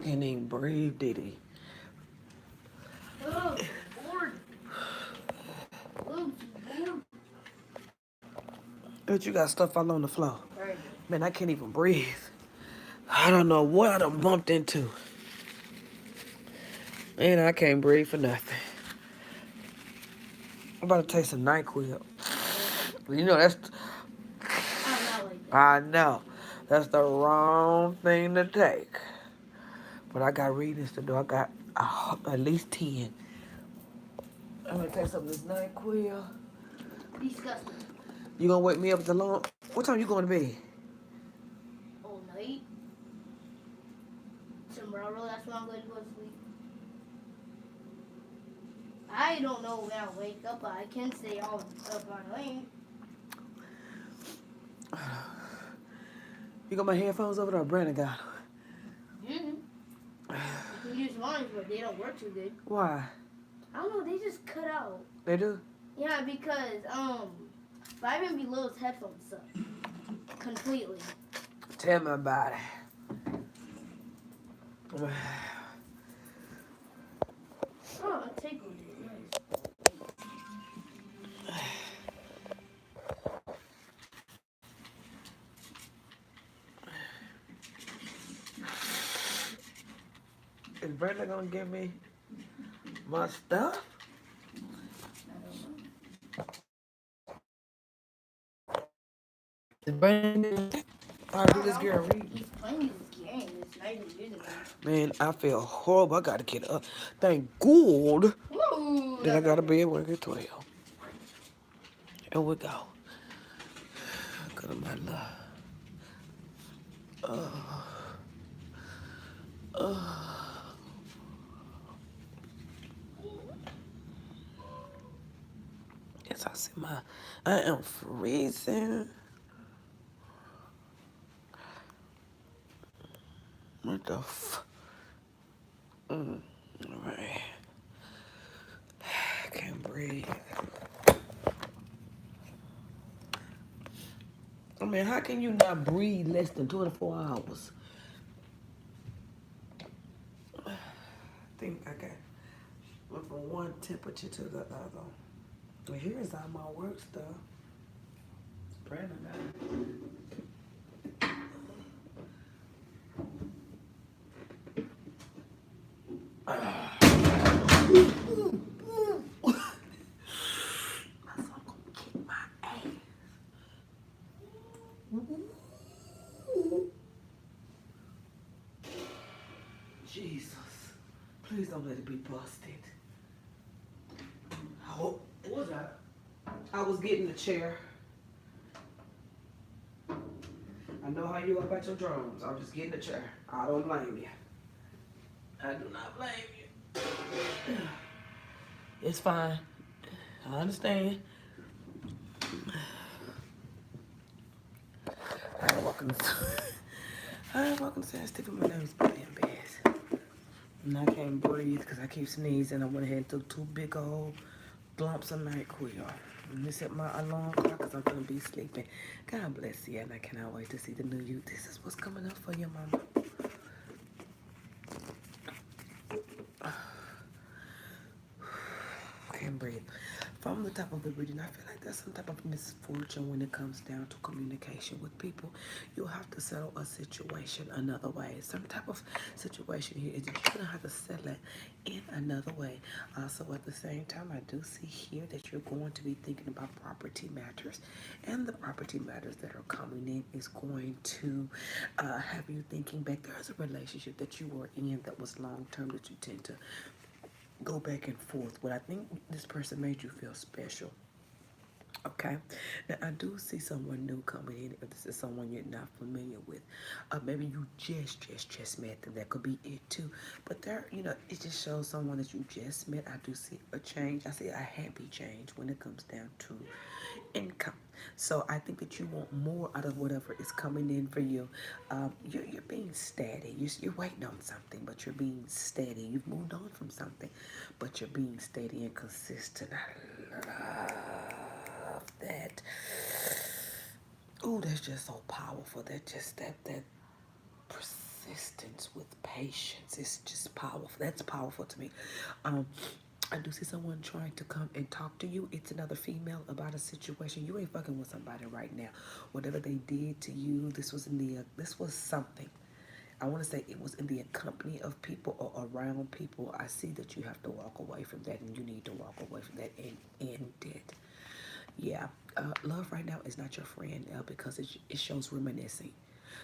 can't even breathe, Diddy. Oh, bored. Oh, bored. But you got stuff all on the floor. Right. Man, I can't even breathe. I don't know what I done bumped into. Man, I can't breathe for nothing. I'm about to take some NyQuil. You know, I'm not like that. I know. That's the wrong thing to take. But I got readings to do. I got at least 10. I'm gonna take some of this NyQuil. Disgusting. You gonna wake me up at the long? What time you going to bed? All night. Tomorrow, that's when I'm going to go to sleep. I don't know when I'll wake up, but I can stay all up all night. You got my headphones over there? Brandon got Mm-hmm. You can use mine, but they don't work too good. Why? I don't know, they just cut out. They do? Yeah, because Vitamin Below's headphones suck. Completely. Tell me about it. Oh, take one. Nice. Is Brandon gonna give me my stuff? I don't know. Is Brandon? I do this girl read. He's playing this game. It's not even using it. Man, I feel horrible. I gotta get up. Thank God. Woo! Then I That's gotta not be good. at work at 12. And we go. Go to my love. Yes, I see my. I am freezing. What the Alright. I can't breathe. I mean, how can you not breathe less than 24 hours? I think I got went from one temperature to the other. Well, here's all my work stuff. Brandon got it. My son gonna kick my ass. Jesus. Please don't let it be busted. What was that? I was getting the chair. I know how you are about your drums. I'm just getting the chair. I don't blame you. I do not blame you. It's fine. I understand. I'm walking. I'm walking to stick with my nose pretty bad. And I can't breathe because I keep sneezing. I went ahead and took 2 big old lumps of NyQuil. Let me set my alarm clock because I'm going to be sleeping. God bless you, and I cannot wait to see the new you. This is what's coming up for you, mama. Can't breathe. From the top of the reading, I feel like there's some type of misfortune when it comes down to communication with people. You'll have to settle a situation another way. Some type of situation here is you're going to have to settle it in another way. Also, at the same time, I do see here that you're going to be thinking about property matters. And the property matters that are coming in is going to have you thinking back. There's a relationship that you were in that was long-term that you tend to go back and forth. But I think this person made you feel special. Okay. Now I do see someone new coming in. If this is someone you're not familiar with, maybe you just met them. That could be it too. But there, it just shows someone that you just met. I do see a change. I see a happy change when it comes down to income. So I think that you want more out of whatever is coming in for you. You're being steady. You're waiting on something, but you're being steady. You've moved on from something, but you're being steady and consistent. I love that. Oh, that's just so powerful. That just that precision. persistence, with patience. It's just powerful. That's powerful to me. Um, I do see someone trying to come and talk to you. It's another female about a situation. You ain't fucking with somebody right now. Whatever they did to you, this was something. I want to say it was in the company of people or around people. I see that you have to walk away from that, and you need to walk away from that and end it. Yeah, love right now is not your friend because it shows reminiscing.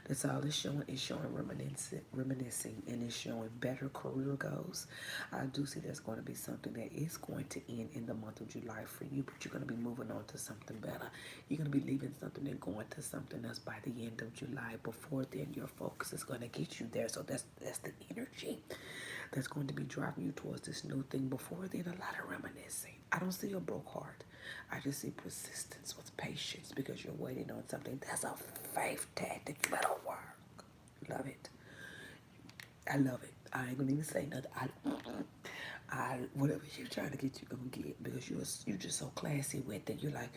That's all it's showing. It's showing reminiscing, and it's showing better career goals. I do see there's going to be something that is going to end in the month of July for you, but you're going to be moving on to something better. You're going to be leaving something and going to something else by the end of July. Before then, your focus is going to get you there. So that's the energy that's going to be driving you towards this new thing. Before then, a lot of reminiscing. I don't see a broke heart. I just see persistence with patience because you're waiting on something. That's a faith tactic. You better work. Love it. I love it. I ain't gonna even say nothing. Whatever you're trying to get, you're gonna get because you're just so classy with it. You're like,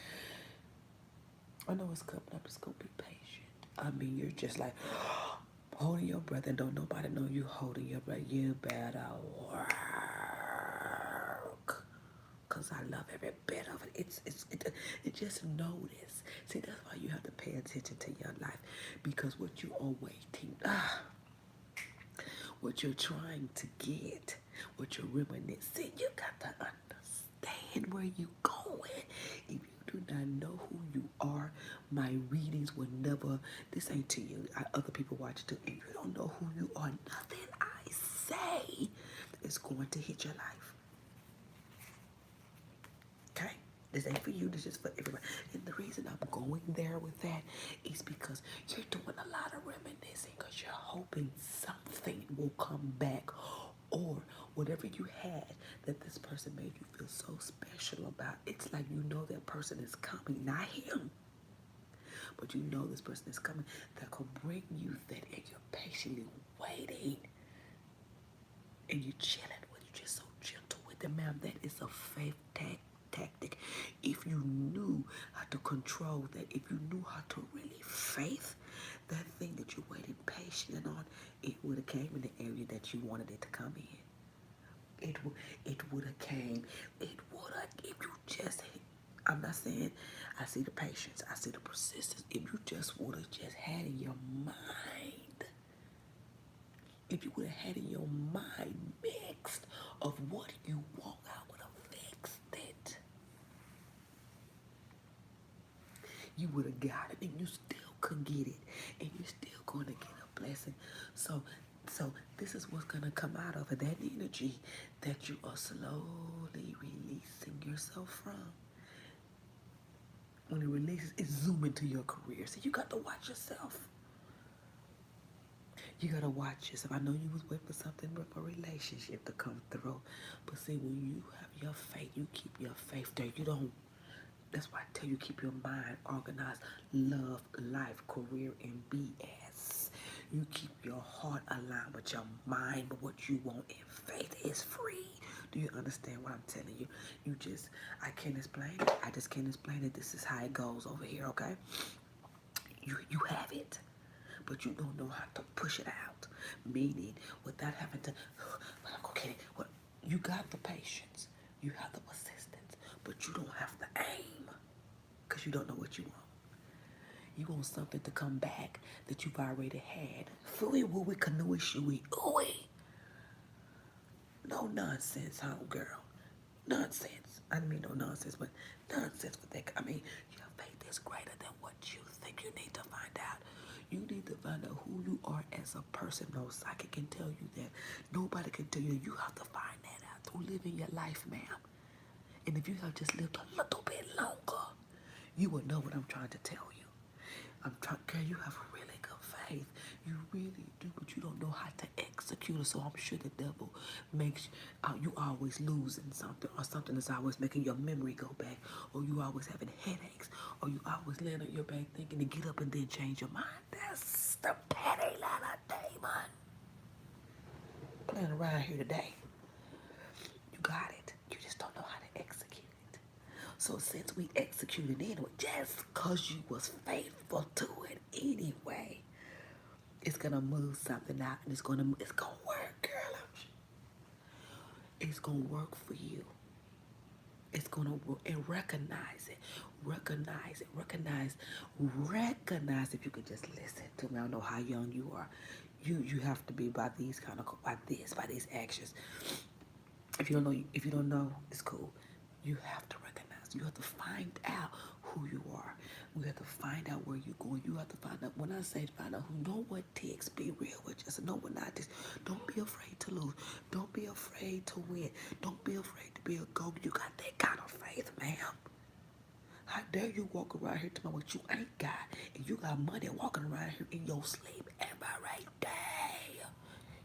I know it's coming up. Just gonna be patient. I mean, you're just like holding your breath, and don't nobody know you holding your breath. You better work. Cause I love every bit of it. It just notice. See, that's why you have to pay attention to your life, because what you are waiting, what you're trying to get, what you're reminiscing, you got to understand where you going. If you do not know who you are, my readings will never. This ain't to you. Other people watch too. If you don't know who you are, nothing I say is going to hit your life. Okay? This ain't for you, this is for everybody. And the reason I'm going there with that is because you're doing a lot of reminiscing because you're hoping something will come back, or whatever you had that this person made you feel so special about. It's like you know that person is coming, not him, but you know this person is coming that could bring you that, and you're patiently waiting and you're chilling with you, just so gentle with them, ma'am. That is a faith tactic. If you knew how to control that, if you knew how to really faith that thing that you're waiting patiently on, it would have came in the area that you wanted it to come in. It would have came. It would have, if you just, I'm not saying I see the patience, I see the persistence. If you just would have just had in your mind, if you would have had in your mind mixed of what you want, I would have fixed it. You would have got it, and you still could get it, and you're still going to get a blessing. So this is what's going to come out of it, that energy that you are slowly releasing yourself from. When it releases, it zooms into your career. So you got to watch yourself. You got to watch yourself. I know you was waiting for something, for a relationship to come through. But see, when you have your faith, you keep your faith there. You don't. That's why I tell you, keep your mind organized. Love, life, career, and BS. You keep your heart aligned with your mind, but what you want in faith is free. Do you understand what I'm telling you? I can't explain it. I just can't explain it. This is how it goes over here, okay? You have it, but you don't know how to push it out. Meaning, without having to, but I'm gonna get it. Well, you got the patience, you have the persistence, but you don't have the aim, because you don't know what you want. You want something to come back that you've already had. Fooey wooey canoey shooey ooey. No nonsense, girl. Nonsense. I didn't mean no nonsense, but nonsense with that. I mean, your faith is greater than what you think. You need to find out. You need to find out who you are as a person. No psychic can tell you that. Nobody can tell you. You have to find that out through living your life, ma'am. And if you have just lived a little bit longer, you will know what I'm trying to tell you. Girl, you have really good faith. You really do, but you don't know how to execute it. So I'm sure the devil makes you always losing something, or something is always making your memory go back, or you always having headaches, or you always laying on your back thinking to get up and then change your mind. That's the petty little demon playing around here today. You got it. You just don't know how to execute it. So since we executed anyway, just because you was faithful to it anyway, It's gonna move something out, and it's gonna work, girl. It's gonna work for you. It's gonna work, and recognize it. Recognize it. Recognize if you could just listen to me. I don't know how young you are. You have to be by these by these actions. If you don't know, it's cool. You have to recognize. You have to find out who you are. You have to find out where you're going. You have to find out. When I say find out who, know what takes. Be real with yourself. Know what not this. Don't be afraid to lose. Don't be afraid to win. Don't be afraid to be a go. You got that kind of faith, ma'am. How dare you walk around here talking about what you ain't got, and you got money walking around here in your sleep every day.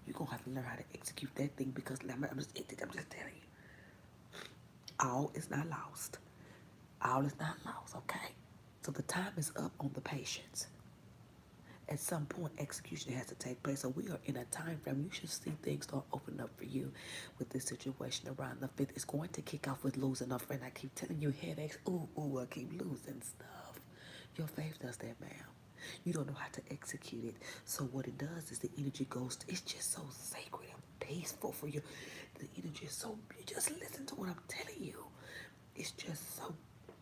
You're gonna have to learn how to execute that thing, because I'm just telling you, all is not lost. All is not lost, okay? So the time is up on the patience. At some point, execution has to take place. So we are in a time frame. You should see things start opening up for you with this situation around the 5th. It's going to kick off with losing a friend. I keep telling you, headaches. Ooh, I keep losing stuff. Your faith does that, ma'am. You don't know how to execute it. So what it does is the energy goes to, it's just so sacred and peaceful for you. The energy is so, you just listen to what I'm telling you. It's just so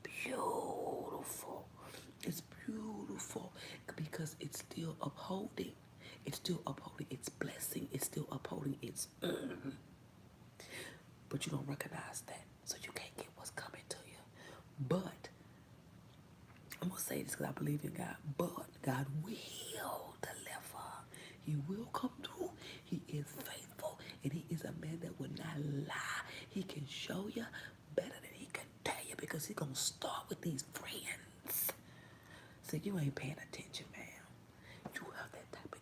beautiful. It's beautiful because it's still upholding. It's still upholding its blessing. It's still upholding its but you don't recognize that. So you can't get what's coming to you. But I'm going to say this because I believe in God. But God will deliver. He will come through. He is faithful. And he is a man that will not lie. He can show you better than he can tell you, because he's going to start with these friends. So you ain't paying attention, man. You have that type of,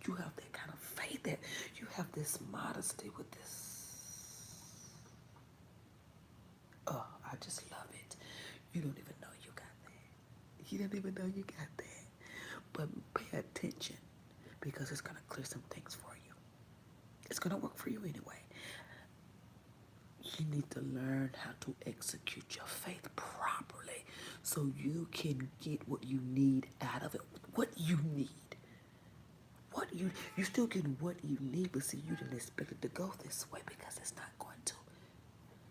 you have that kind of faith, that you have this modesty with this. Oh, I just love it. You don't even know you got that. You don't even know you got that. But pay attention, because it's going to clear some things for you. It's going to work for you anyway. You need to learn how to execute your faith properly so you can get what you need out of it. What you need. You still get what you need, but see, you didn't expect it to go this way, because it's not going to.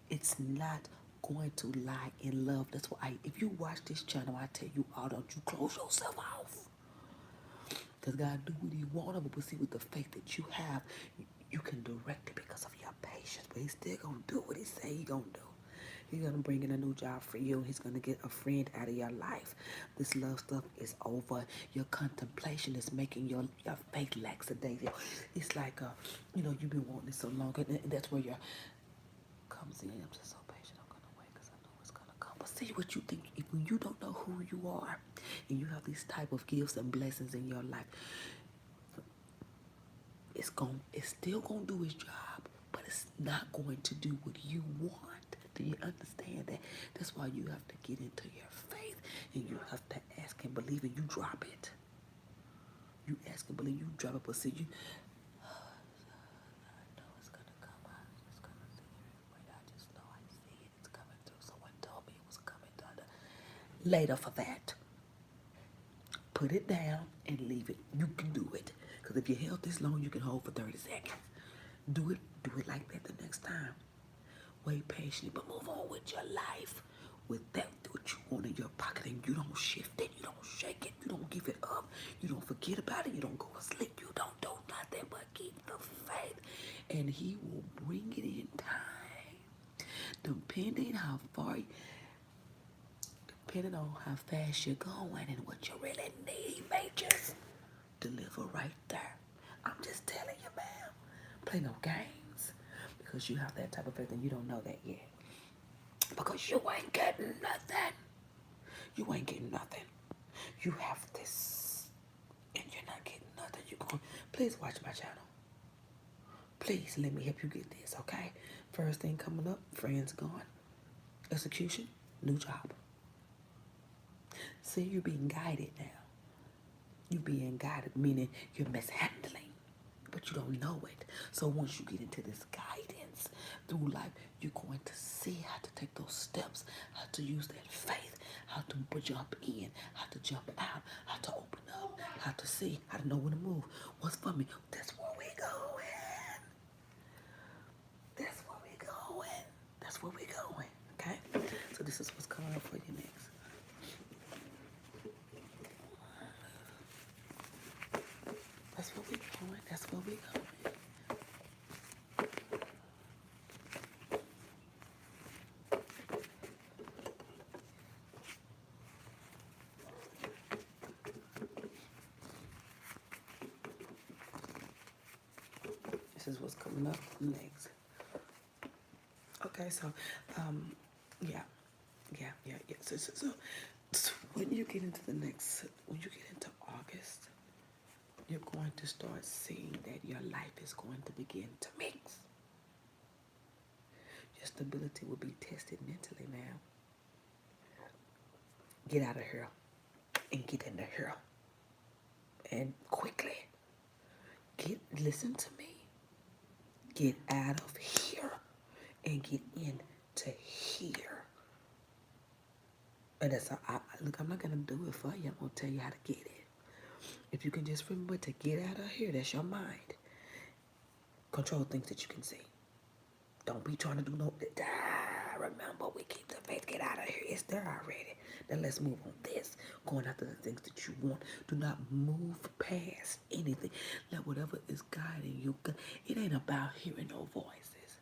It's not going to lie in love. That's why if you watch this channel, I tell you all, don't you close yourself off. Because God do what he wants of it, but see, with the faith that you have, you can direct it because of your patience. But he's still going to do what he say he going to do. He's going to bring in a new job for you. He's going to get a friend out of your life. This love stuff is over. Your contemplation is making your faith lackadaisical. It's like, you've been wanting it so long. And that's where your comes in. I'm just so patient. I'm going to wait because I know it's going to come. But see what you think. If when you don't know who you are and you have these type of gifts and blessings in your life, it's still going to do its job, but it's not going to do what you want. Do you understand that? That's why you have to get into your faith, and you have to ask and believe, and you drop it. You ask and believe, you drop it, but see, I know it's going to come out. It's going to see it. I just know I see it. It's coming through. Someone told me it was coming through. Later for that. Put it down and leave it. You can do it. Because if you held this long, you can hold for 30 seconds. Do it like that the next time. Wait patiently, but move on with your life. With that, what you want in your pocket, and you don't shift it, you don't shake it, you don't give it up, you don't forget about it, you don't go to sleep, you don't do nothing but keep the faith, and he will bring it in time. Depending on how fast you're going and what you really need, may just deliver right there. I'm just telling you, ma'am. Play no games, because you have that type of faith and you don't know that yet. Because you ain't getting nothing. You ain't getting nothing. You have this and you're not getting nothing. Please watch my channel. Please let me help you get this, okay? First thing coming up, friends gone. Execution, new job. See, you're being guided now. You're being guided, meaning you're mishandling, but you don't know it. So once you get into this guidance through life, you're going to see how to take those steps, how to use that faith, how to jump in, how to jump out, how to open up, how to see, how to know when to move. What's for me? That's where we going. That's where we going. That's where we going. Okay? So this is what's coming up for you next. That's where we going. That's where we going. This is what's coming up next. Okay, so, yeah. So when you get into when you get into August, you're going to start seeing that your life is going to begin to mix. Your stability will be tested mentally now. Get out of here and get into here. And quickly. Listen to me. Get out of here and get into here. And that's look, I'm not gonna do it for you. I'm gonna tell you how to get it. If you can just remember to get out of here, that's your mind. Control things that you can see. Don't be trying to do no. Remember, we keep the faith. Get out of here. It's there already. Then let's move on this. Going after the things that you want. Do not move past anything. Let whatever is guiding you. It ain't about hearing no voices.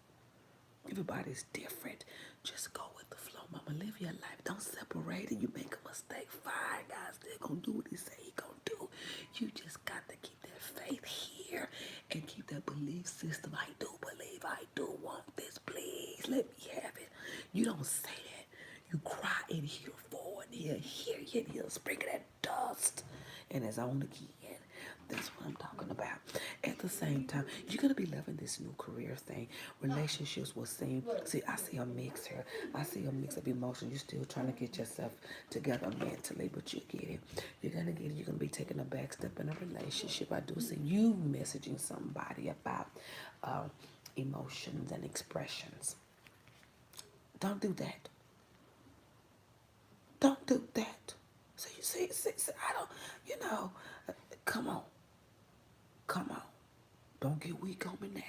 Everybody's different. Just go with the flow, mama. Live your life. Don't separate it. You make a mistake. Fine, guys. They're going to do what he say he going to do. You just got to keep that faith here and keep that belief system. I do believe. I do want this. Please let me have it. You don't say that. You cry in here forward. Here, sprinkle that dust. And it's on again. That's what I'm talking about. At the same time, you're going to be loving this new career thing. Relationships will seem, see, I see a mix here. I see a mix of emotions. You're still trying to get yourself together mentally, but you get it. You're going to get it. You're going to be taking a back step in a relationship. I do see you messaging somebody about emotions and expressions. Don't do that. Don't do that. So you see, I don't, come on. Come on. Don't get weak on me now.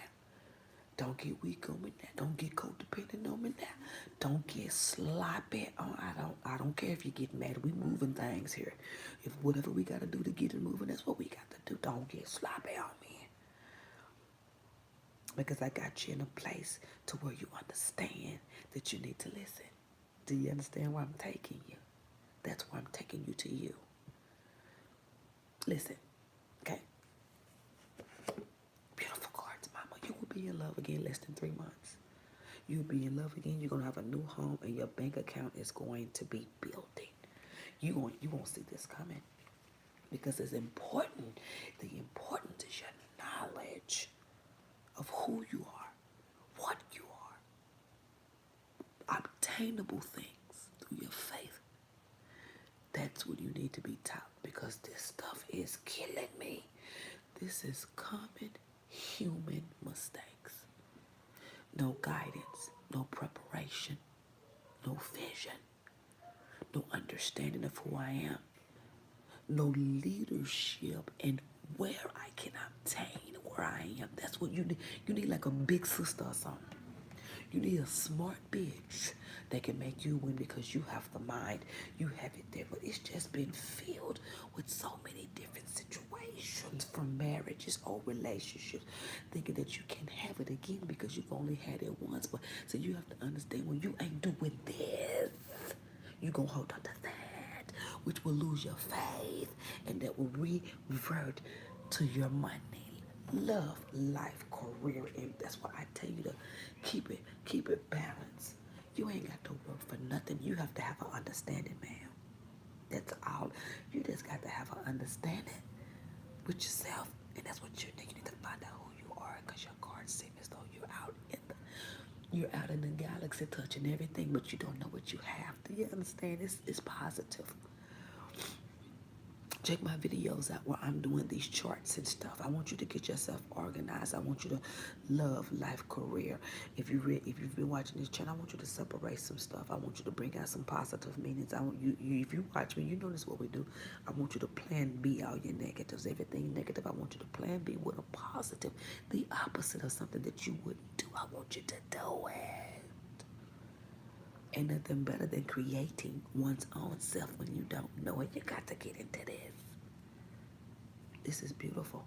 Don't get weak on me now. Don't get codependent on me now. Don't get sloppy on. I don't care if you get mad. We moving things here. If whatever we gotta do to get it moving, that's what we got to do. Don't get sloppy on me. Because I got you in a place to where you understand that you need to listen. Do you understand where I'm taking you? That's where I'm taking you to you. Listen, okay? Beautiful cards, mama. You will be in love again less than 3 months. You'll be in love again. You're going to have a new home and your bank account is going to be building. You won't see this coming because it's important. The importance is your knowledge of who you are, what you are, obtainable things through your faith. That's what you need to be taught because this stuff is killing me. This is common human mistakes. No guidance, no preparation, no vision, no understanding of who I am, no leadership and where I can obtain where I am. That's what you need. You need like a big sister or something. You need a smart bitch that can make you win because you have the mind. You have it there. But it's just been filled with so many different situations from marriages or relationships, thinking that you can have it again because you've only had it once. But so you have to understand when you ain't doing this, you're going to hold on to that, which will lose your faith and that will revert to your money. Love, life, career, and that's why I tell you to keep it balanced. You ain't got to work for nothing. You have to have an understanding, ma'am. That's all. You just got to have an understanding with yourself, and that's what you need. You need to find out who you are, because your cards seem as though you're out in the galaxy, touching everything, but you don't know what you have. Do you understand? It's positive. Check my videos out where I'm doing these charts and stuff. I want you to get yourself organized. I want you to love life, career. If you've been watching this channel, I want you to separate some stuff. I want you to bring out some positive meanings. I want if you watch me, you notice what we do. I want you to plan B all your negatives. Everything negative, I want you to plan B with a positive. The opposite of something that you wouldn't do. I want you to do it. Ain't nothing better than creating one's own self when you don't know it. You got to get into this. This is beautiful.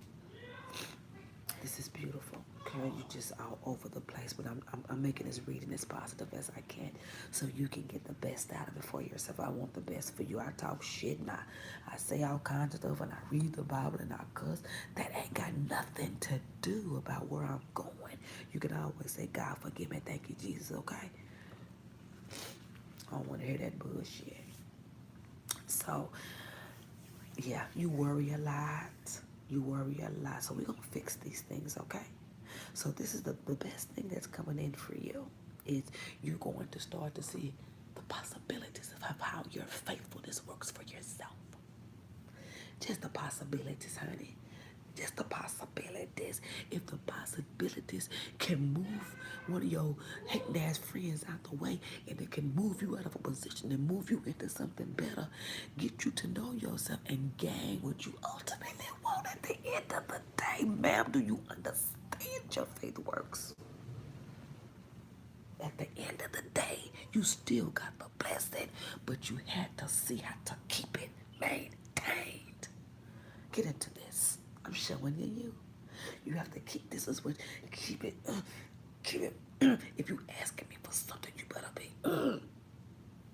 This is beautiful. Okay, you just all over the place, but I'm making this reading as positive as I can so you can get the best out of it for yourself. I want the best for you. I talk shit and I say all kinds of stuff and I read the Bible and I cuss. That ain't got nothing to do about where I'm going. You can always say, God, forgive me. Thank you, Jesus, okay? I don't want to hear that bullshit. So, yeah, you worry a lot. You worry a lot. So we're going to fix these things, okay? So this is the best thing that's coming in for you is you're going to start to see the possibilities of how your faithfulness works for yourself. Just the possibilities, honey. Just the possibilities. If the possibilities can move one of your hating ass friends out the way and it can move you out of a position and move you into something better, get you to know yourself and gain what you ultimately want at the end of the day, ma'am. Do you understand your faith works? At the end of the day, you still got the blessing, but you had to see how to keep it maintained. Get into this. I'm showing you. You have to keep this as what keep it. Keep it. If you asking me for something, you better be.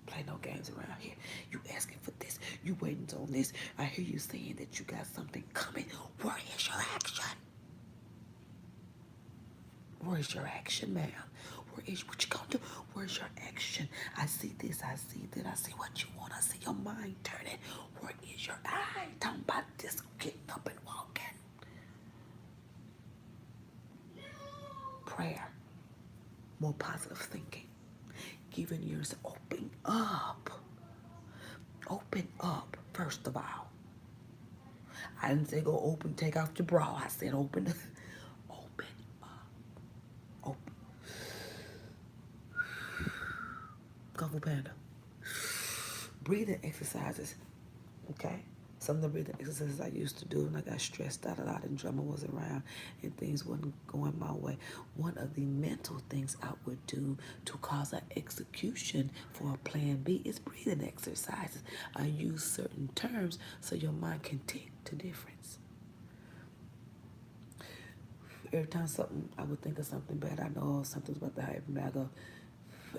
Play no games around here. You asking for this. You waiting on this. I hear you saying that you got something coming. Where is your action? Where's your action, ma'am? What you gonna do? Where's your action? I see this, I see that, I see what you want, I see your mind turning. Where is your eye? Talking about this getting up and walking. Prayer. More positive thinking. Giving yours open up. Open up, first of all. I didn't say go open, take off your bra. I said open. Open up. Open. Kung Fu Panda. Breathing exercises, okay? Some of the breathing exercises I used to do when I got stressed out a lot and drama was around and things wasn't going my way. One of the mental things I would do to cause an execution for a plan B is breathing exercises. I use certain terms so your mind can tick to difference. Every time I would think of something bad, I know something's about to happen, I go,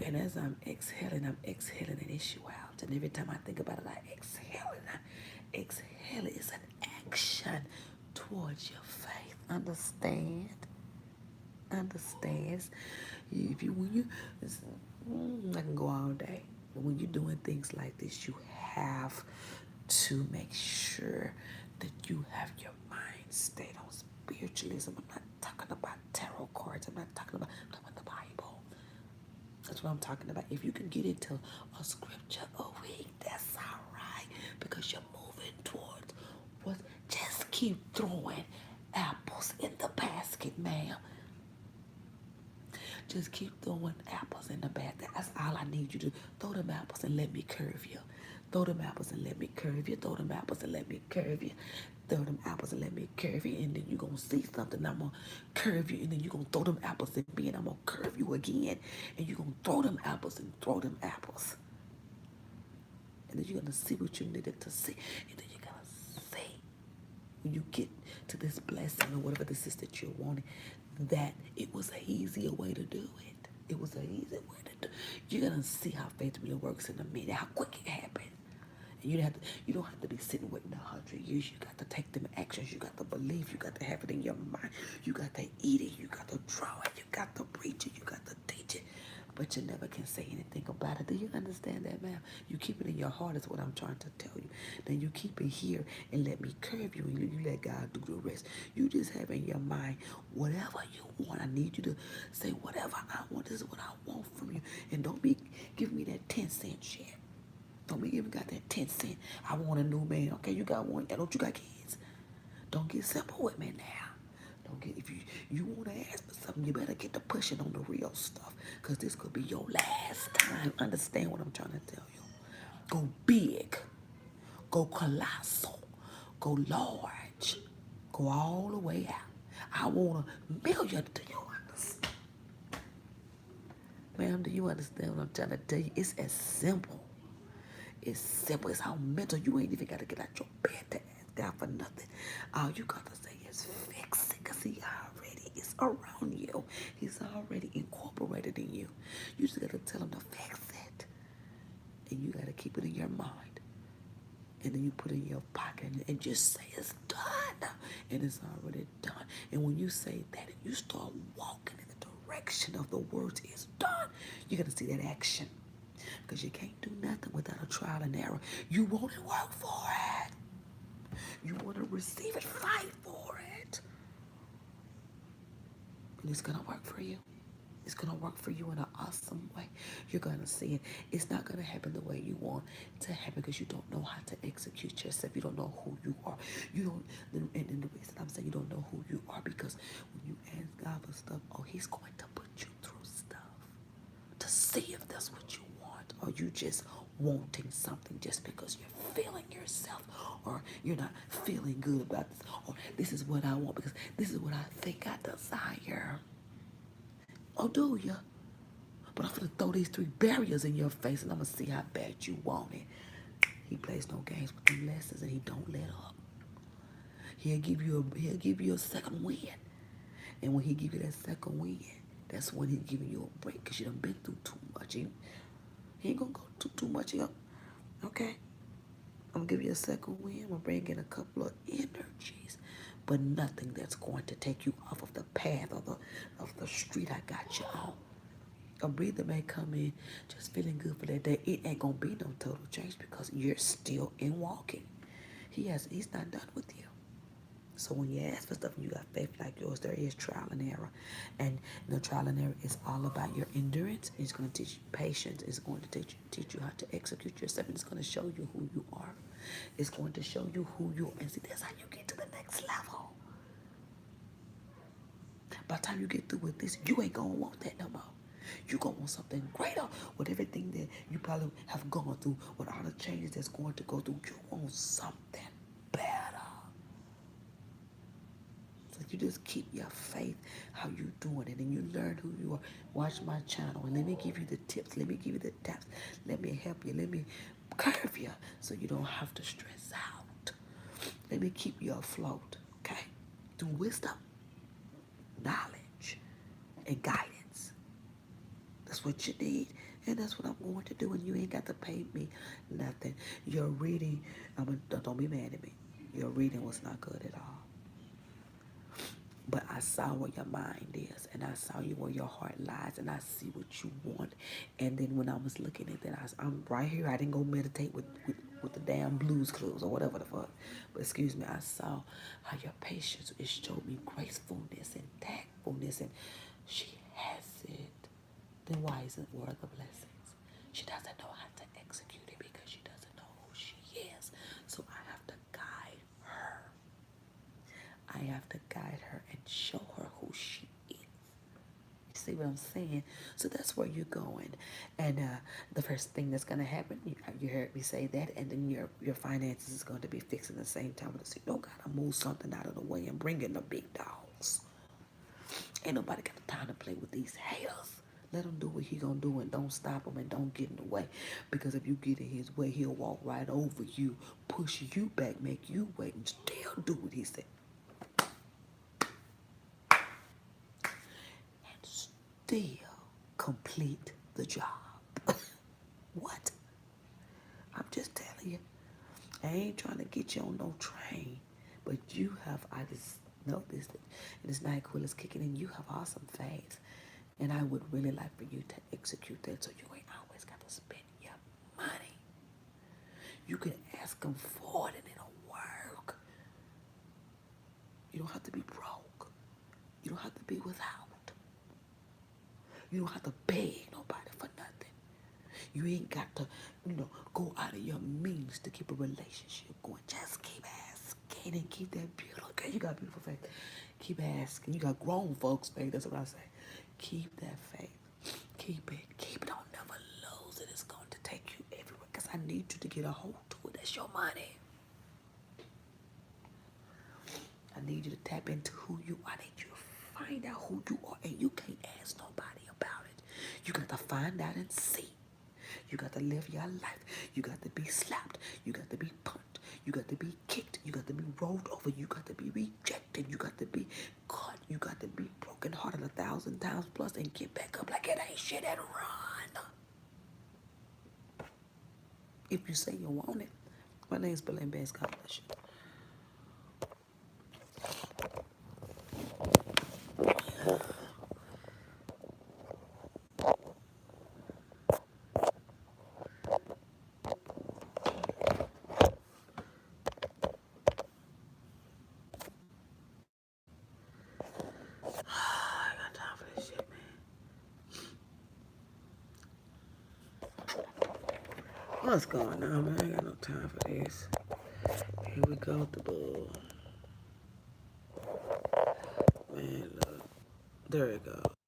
and as I'm exhaling an issue out. And every time I think about it, I exhale and I exhale. It's an action towards your faith. Understand? Understands? I can go all day. But when you're doing things like this, you have to make sure that you have your mind stayed on spiritualism. I'm not talking about tarot cards. I'm talking about the Bible. That's what I'm talking about. If you can get into a scripture a week, that's all right. Because you're moving towards what. Just keep throwing apples in the basket, ma'am. Just keep throwing apples in the basket. That's all I need you to throw them apples and let me curve you. Throw them apples and let me curve you. Throw them apples and let me curve you. Throw them apples and let me curve you. And then you're going to see something. I'm going to curve you. And then you're going to throw them apples at me. And I'm going to curve you again. And you're going to throw them apples and throw them apples. And then you're going to see what you needed to see. And then you're going to see when you get to this blessing or whatever this is that you're wanting, that it was an easier way to do it. It was an easy way to do. You're going to see how faith really works in a minute, how quick it happens. And you don't have to be sitting waiting 100 years. You got to take them actions. You got to believe. You got to have it in your mind. You got to eat it. You got to draw it. You got to preach it. You got to teach it. But you never can say anything about it. Do you understand that, ma'am? You keep it in your heart is what I'm trying to tell you. Then you keep it here and let me curve you and you let God do the rest. You just have in your mind whatever you want. I need you to say whatever I want. This is what I want from you. And don't be giving me that 10-cent shit. Don't be even got that 10 cent. I want a new man. Okay, you got one. Don't you got kids? Don't get simple with me now. Don't get if you want to ask for something, you better get to pushing on the real stuff. Cause this could be your last time. Understand what I'm trying to tell you. Go big. Go colossal. Go large. Go all the way out. I want a million. Do you understand? Ma'am, do you understand what I'm trying to tell you? It's as simple. It's simple. It's how mental. You ain't even got to get out your bed to ask God for nothing. All you got to say is fix it because he already is around you. He's already incorporated in you. You just got to tell him to fix it. And you got to keep it in your mind. And then you put it in your pocket and just say it's done. And it's already done. And when you say that and you start walking in the direction of the words it's done, you're going to see that action. Because you can't do nothing without a trial and error. You want to work for it. You want to receive it, fight for it. And it's going to work for you. It's going to work for you in an awesome way. You're going to see it. It's not going to happen the way you want it to happen because you don't know how to execute yourself. You don't know who you are. You don't, and the reason I'm saying you don't know who you are because when you ask God for stuff, oh, he's going to put you through stuff to see if that's what you want, or you just wanting something just because you're feeling yourself, or you're not feeling good about this, or this is what I want because this is what I think I desire. Oh, do ya? But I'm gonna throw these 3 barriers in your face, and I'm gonna see how bad you want it. He plays no games with them lessons, and he don't let up. He'll give you a second win, and when he give you that second win, that's when he's giving you a break because you done been through too much. He ain't gonna go too much. Okay? I'm gonna give you a second win. I'm gonna bring in a couple of energies, but nothing that's going to take you off of the path of the street I got you on. A breather may come in just feeling good for that day. It ain't gonna be no total change because you're still in walking. He's not done with you. So when you ask for stuff and you got faith like yours, there is trial and error. And the trial and error is all about your endurance. It's going to teach you patience. It's going to teach you how to execute yourself. And it's going to show you who you are. It's going to show you who you are. And see, that's how you get to the next level. By the time you get through with this, you ain't going to want that no more. You're going to want something greater with everything that you probably have gone through, with all the changes that's going to go through. You want something better. So you just keep your faith, how you doing it, and you learn who you are. Watch my channel, and let me give you the tips. Let me give you the tips. Let me help you. Let me curve you so you don't have to stress out. Let me keep you afloat, okay? Through wisdom, knowledge, and guidance. That's what you need, and that's what I'm going to do, and you ain't got to pay me nothing. Your reading, don't be mad at me. Your reading was not good at all. But I saw where your mind is, and I saw you where your heart lies, and I see what you want. And then when I was looking at that, I'm right here. I didn't go meditate with the damn Blues Clues or whatever the fuck. But excuse me, I saw how your patience, it showed me gracefulness and tactfulness, and she has it. Then why isn't it worth the blessings? She doesn't know how to execute it because she doesn't know who she is. So I have to guide her. I have to guide her and show her who she is. You see what I'm saying? So that's where you're going. And the first thing that's going to happen, you heard me say that, and then your finances is going to be fixed at the same time. So you don't got to move something out of the way and bring in the big dogs. Ain't nobody got the time to play with these haters. Let him do what he gonna do and don't stop him and don't get in the way. Because if you get in his way, he'll walk right over you, push you back, make you wait, and still do what he said. And still complete the job. What? I'm just telling you. I ain't trying to get you on no train. But I just noticed it. And this night quill is kicking in. You have awesome faith. And I would really like for you to execute that so you ain't always got to spend your money. You can ask him for it and it'll work. You don't have to be broke. You don't have to be without. You don't have to beg nobody for nothing. You ain't got to, go out of your means to keep a relationship going. Just keep asking and keep that beautiful. Okay, you got beautiful faith. Keep asking. You got grown folks' faith. That's what I say. Keep that faith. Keep it. Keep it. Don't never lose it. It's going to take you everywhere. Because I need you to get a hold to it. That's your money. I need you to tap into who you are. I need you to find out who you are. And you can't ask nobody about it. You got to find out and see. You got to live your life. You got to be slapped. You got to be punched. You got to be kicked. You got to be rolled over. You got to be rejected. You got to be caught. You got to be broken hearted 1,000 times plus and get back up like it ain't shit and run. If you say you want it. My name's Belen Bass. God bless you. I got time for this shit, man. What's going on, man? I ain't got no time for this. Here we go with the bull. Man, look. There it goes.